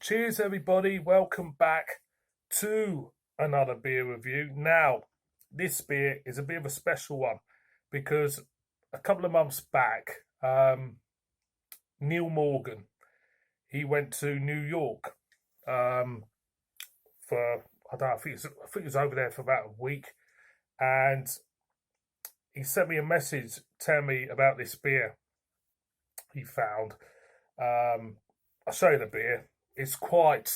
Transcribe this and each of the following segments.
Cheers, everybody. Welcome back to another beer review. Now, this beer is a bit of a special one because a couple of months back, Neil Morgan, he went to New York for, I don't know, I think he was over there for about a week. And he sent me a message telling me about this beer he found. I'll show you the beer. It's quite,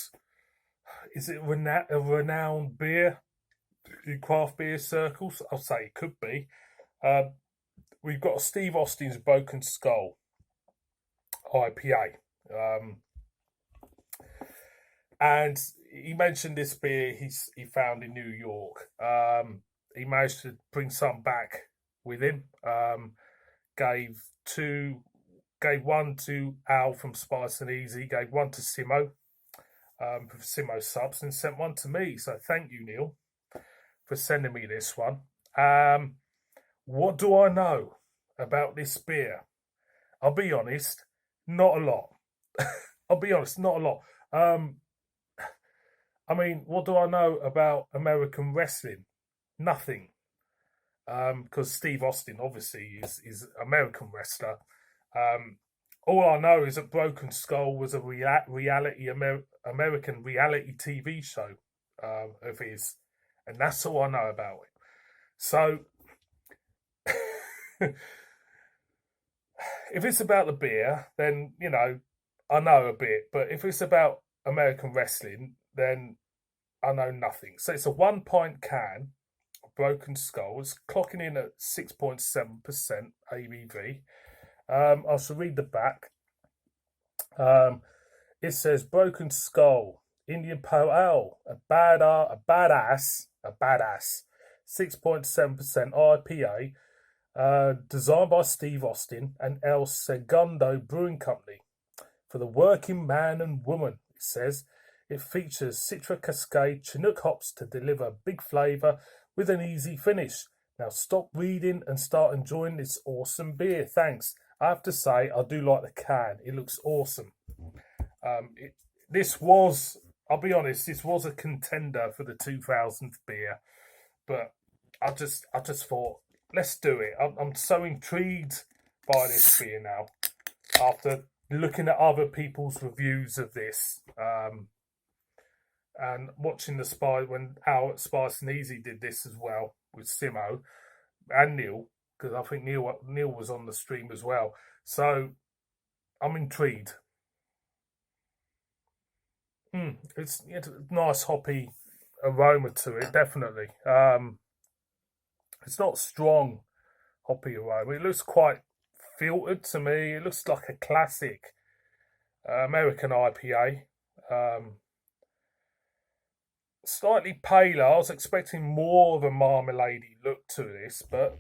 is it a renowned beer in craft beer circles? I'll say it could be. We've got Steve Austin's Broken Skull IPA. And he mentioned this beer he found in New York. He managed to bring some back with him. Gave one to Al from Spice and Easy, gave one to Simo for Simo subs, and sent one to me. So thank you, Neil, for sending me this one. What do I know about this beer? I'll be honest, not a lot. I'll be honest, not a lot. I mean, what do I know about American wrestling? Nothing. Because Steve Austin obviously is American wrestler. All I know is that Broken Skull was a American reality TV show of his, and that's all I know about it. So, if it's about the beer, then I know a bit. But if it's about American wrestling, then I know nothing. So it's a 1 pint can of Broken Skull. It's clocking in at 6.7% ABV. I shall read the back. It says Broken Skull, Indian Pale Ale, a badass, 6.7% IPA, designed by Steve Austin and El Segundo Brewing Company for the working man and woman. It says it features Citra Cascade Chinook hops to deliver big flavour with an easy finish. Now stop reading and start enjoying this awesome beer. Thanks. I have to say, I do like the can. It looks awesome. I'll be honest, this was a contender for the 2000th beer, but I just thought, let's do it. I'm so intrigued by this beer now after looking at other people's reviews of this and watching the Spy when Al at Spice and Easy did this as well with Simo and Neil. Because I think Neil was on the stream as well. So I'm intrigued. It's a nice hoppy aroma to it, definitely. It's not strong hoppy aroma. It looks quite filtered to me. It looks like a classic American IPA. Slightly paler. I was expecting more of a marmalade-y look to this, but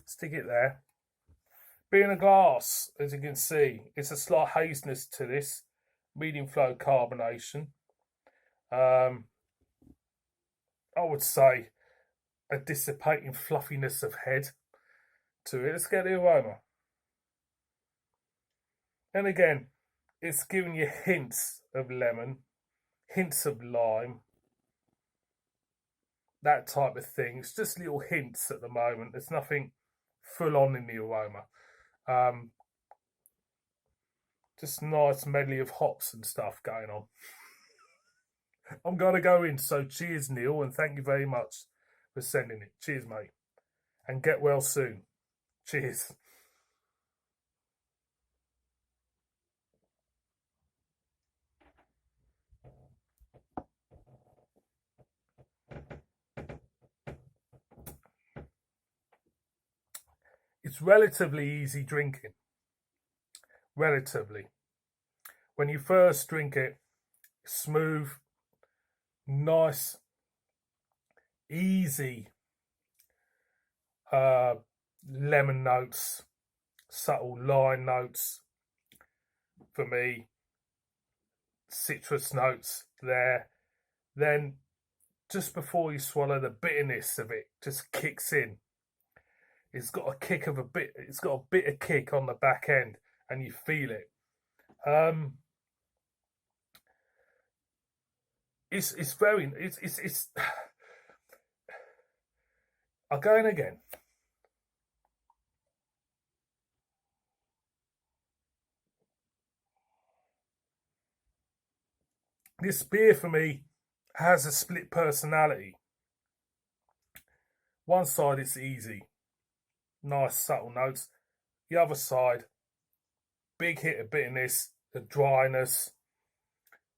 stick it there. Beer in a glass, as you can see, it's a slight haziness to this. Medium flow carbonation. I would say a dissipating fluffiness of head to it. Let's get the aroma. And again, it's giving you hints of lemon, hints of lime, that type of thing. It's just little hints at the moment. There's nothing full on in the aroma. Just nice medley of hops and stuff going on. I'm going to go in, so cheers, Neil, and thank you very much for sending it. Cheers, mate. And get well soon. Cheers. It's relatively easy drinking. Relatively. When you first drink it, smooth, nice, easy lemon notes, subtle lime notes for me, citrus notes there. Then just before you swallow, the bitterness of it just kicks in. It's got a bit of kick on the back end, and you feel it. it's very it's again again. This beer for me has a split personality. One side it's easy, nice subtle notes. The other side, big hit of bitterness, a dryness,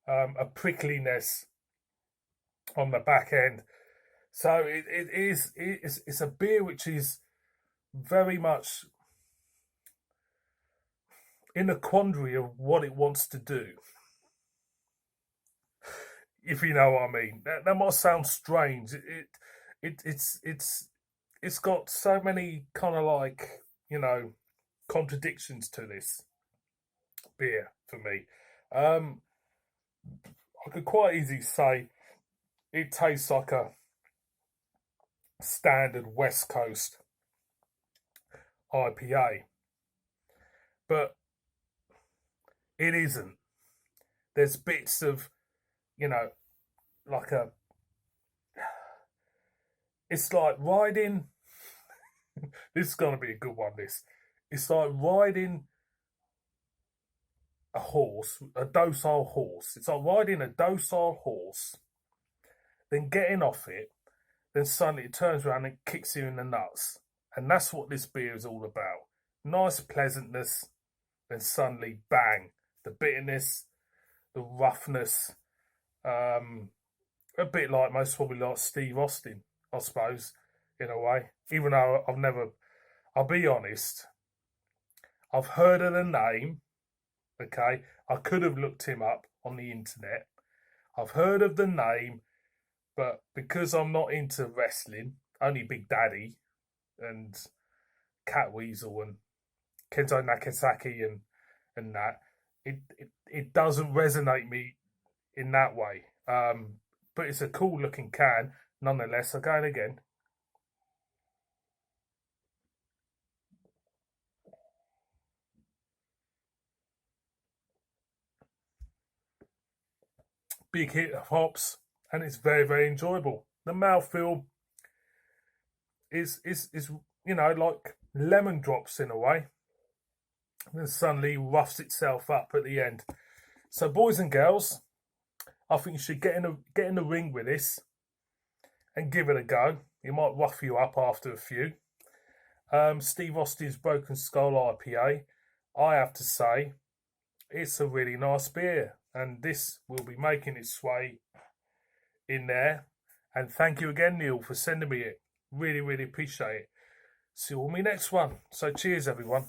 a prickliness on the back end. So it's a beer which is very much in a quandary of what it wants to do. If you know what I mean, that might sound strange. It's got so many kind of like contradictions to this beer for me. I could quite easily say it tastes like a standard West Coast IPA, but it isn't. There's bits of, like a. It's like riding. This is going to be a good one. It's like riding a horse, a docile horse. It's like riding a docile horse, then getting off it, then suddenly it turns around and kicks you in the nuts. And that's what this beer is all about. Nice pleasantness, then suddenly bang, the bitterness, the roughness, a bit like most probably like Steve Austin, I suppose, in a way. Even though I'll be honest, I've heard of the name, okay? I could have looked him up on the internet. I've heard of the name, but because I'm not into wrestling, only Big Daddy and Cat Weasel and Kento Nakasaki and that, it doesn't resonate me in that way. But it's a cool looking can, nonetheless. Again, again. Big hit of hops, and it's very, very enjoyable. The mouthfeel is like lemon drops in a way, and suddenly roughs itself up at the end. So, boys and girls, I think you should get in the ring with this and give it a go. It might rough you up after a few. Steve Austin's Broken Skull IPA, I have to say, it's a really nice beer, and this will be making its way in there. And thank you again, Neil, for sending me it. Really, really appreciate it. See you on my next one. So cheers, everyone.